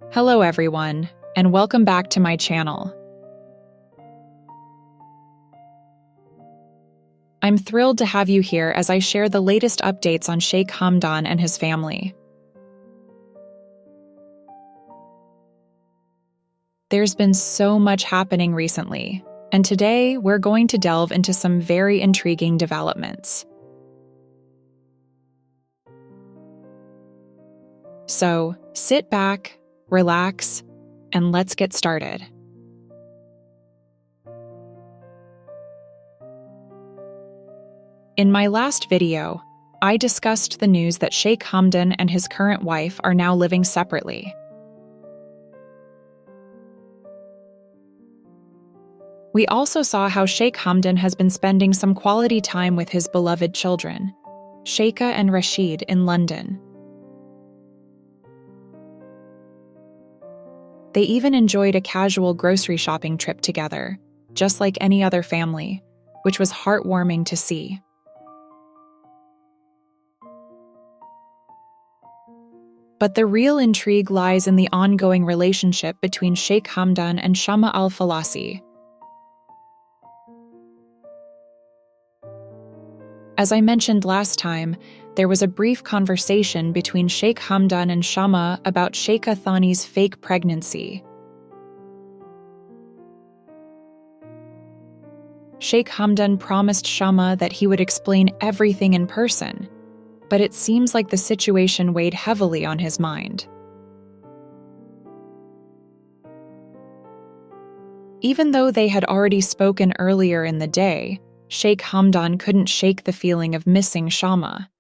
Hello everyone, and welcome back to my channel. I'm thrilled to have you here as I share the latest updates on Sheikh Hamdan and his family. There's been so much happening recently, and today we're going to delve into some very intriguing developments. So, sit back, relax, and let's get started. In my last video, I discussed the news that Sheikh Hamdan and his current wife are now living separately. We also saw how Sheikh Hamdan has been spending some quality time with his beloved children, Sheikha and Rashid, in London. They even enjoyed a casual grocery shopping trip together, just like any other family, which was heartwarming to see. But the real intrigue lies in the ongoing relationship between Sheikh Hamdan and Shama al-Falasi. As I mentioned last time, there was a brief conversation between Sheikh Hamdan and Shama about Sheikha Thani's fake pregnancy. Sheikh Hamdan promised Shama that he would explain everything in person, but it seems like the situation weighed heavily on his mind. Even though they had already spoken earlier in the day, Sheikh Hamdan couldn't shake the feeling of missing Shama.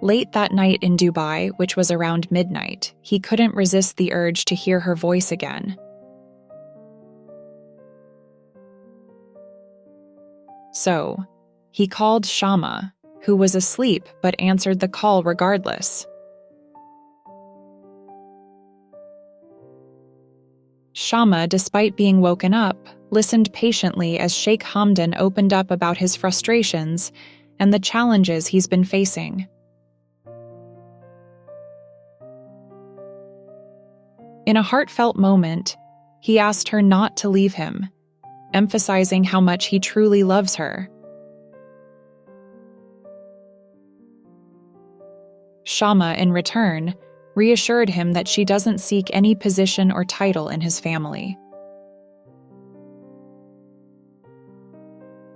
Late that night in Dubai, which was around midnight, he couldn't resist the urge to hear her voice again. So, he called Shama, who was asleep but answered the call regardless. Shama, despite being woken up, listened patiently as Sheikh Hamdan opened up about his frustrations and the challenges he's been facing. In a heartfelt moment, he asked her not to leave him, emphasizing how much he truly loves her. Shama, in return, reassured him that she doesn't seek any position or title in his family.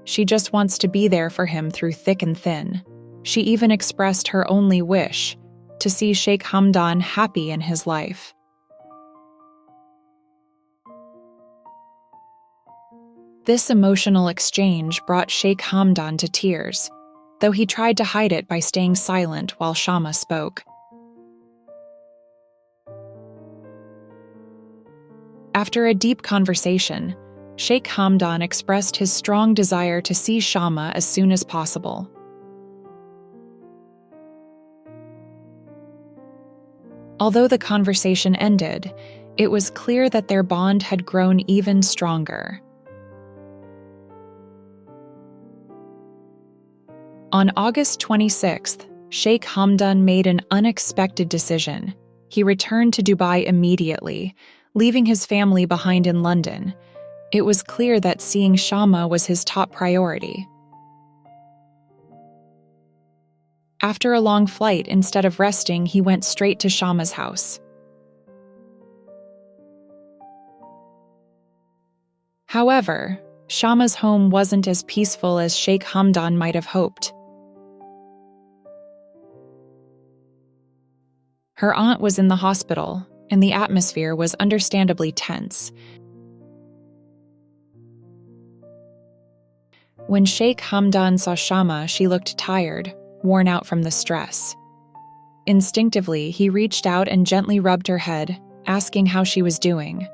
She just wants to be there for him through thick and thin. She even expressed her only wish, to see Sheikh Hamdan happy in his life. This emotional exchange brought Sheikh Hamdan to tears, though he tried to hide it by staying silent while Shama spoke. After a deep conversation, Sheikh Hamdan expressed his strong desire to see Shama as soon as possible. Although the conversation ended, it was clear that their bond had grown even stronger. On August 26th, Sheikh Hamdan made an unexpected decision. He returned to Dubai immediately, leaving his family behind in London. It was clear that seeing Shama was his top priority. After a long flight, instead of resting, he went straight to Shama's house. However, Shama's home wasn't as peaceful as Sheikh Hamdan might have hoped. Her aunt was in the hospital, and the atmosphere was understandably tense. When Sheikh Hamdan saw Shama, she looked tired, worn out from the stress. Instinctively, he reached out and gently rubbed her head, asking how she was doing.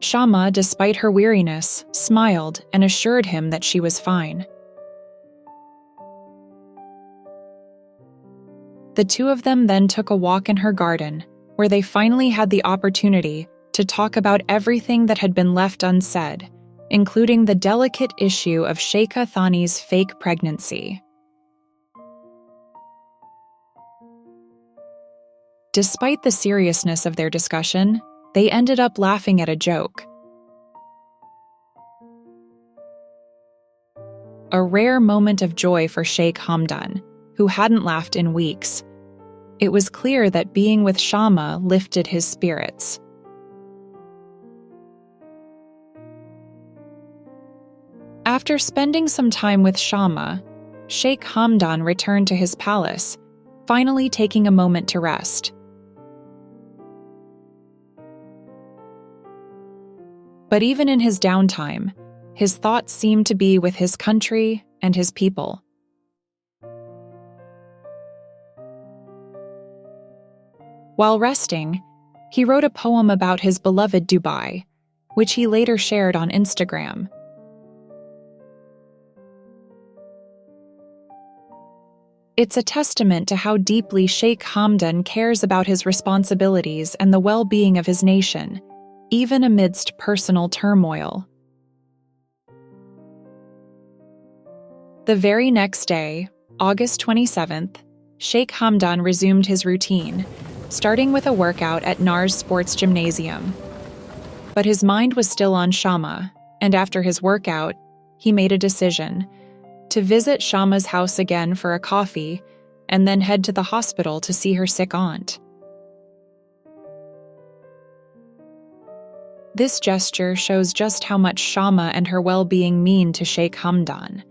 Shama, despite her weariness, smiled and assured him that she was fine. The two of them then took a walk in her garden, where they finally had the opportunity to talk about everything that had been left unsaid, including the delicate issue of Sheikha Thani's fake pregnancy. Despite the seriousness of their discussion, they ended up laughing at a joke. A rare moment of joy for Sheikh Hamdan, who hadn't laughed in weeks. It was clear that being with Shama lifted his spirits. After spending some time with Shama, Sheikh Hamdan returned to his palace, finally taking a moment to rest. But even in his downtime, his thoughts seemed to be with his country and his people. While resting, he wrote a poem about his beloved Dubai, which he later shared on Instagram. It's a testament to how deeply Sheikh Hamdan cares about his responsibilities and the well-being of his nation, even amidst personal turmoil. The very next day, August 27th, Sheikh Hamdan resumed his routine, starting with a workout at Nars Sports Gymnasium. But his mind was still on Shama, and after his workout, he made a decision to visit Shama's house again for a coffee and then head to the hospital to see her sick aunt. This gesture shows just how much Shama and her well-being mean to Sheikh Hamdan.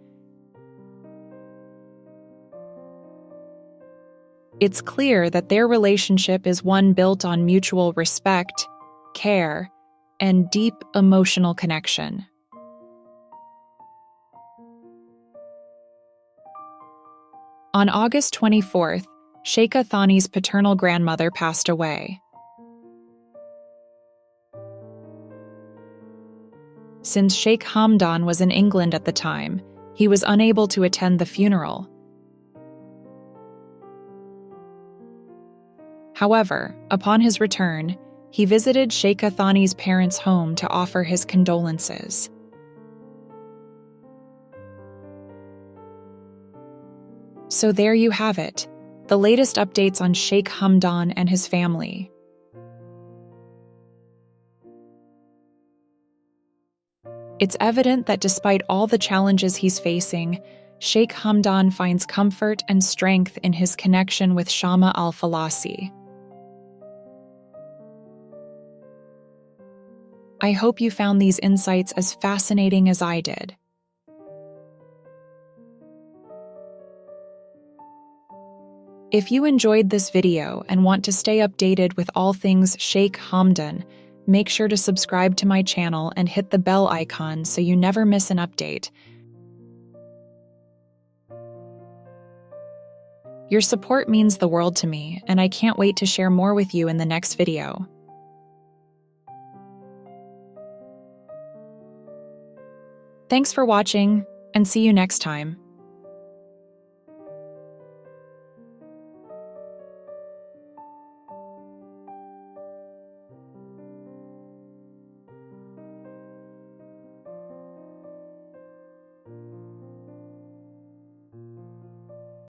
It's clear that their relationship is one built on mutual respect, care, and deep emotional connection. On August 24th, Sheikh Thani's paternal grandmother passed away. Since Sheikh Hamdan was in England at the time, he was unable to attend the funeral. However, upon his return, he visited Sheikh Thani's parents' home to offer his condolences. So there you have it, the latest updates on Sheikh Hamdan and his family. It's evident that despite all the challenges he's facing, Sheikh Hamdan finds comfort and strength in his connection with Shama al-Falasi. I hope you found these insights as fascinating as I did. If you enjoyed this video and want to stay updated with all things Sheikh Hamdan, make sure to subscribe to my channel and hit the bell icon so you never miss an update. Your support means the world to me, and I can't wait to share more with you in the next video. Thanks for watching, and see you next time.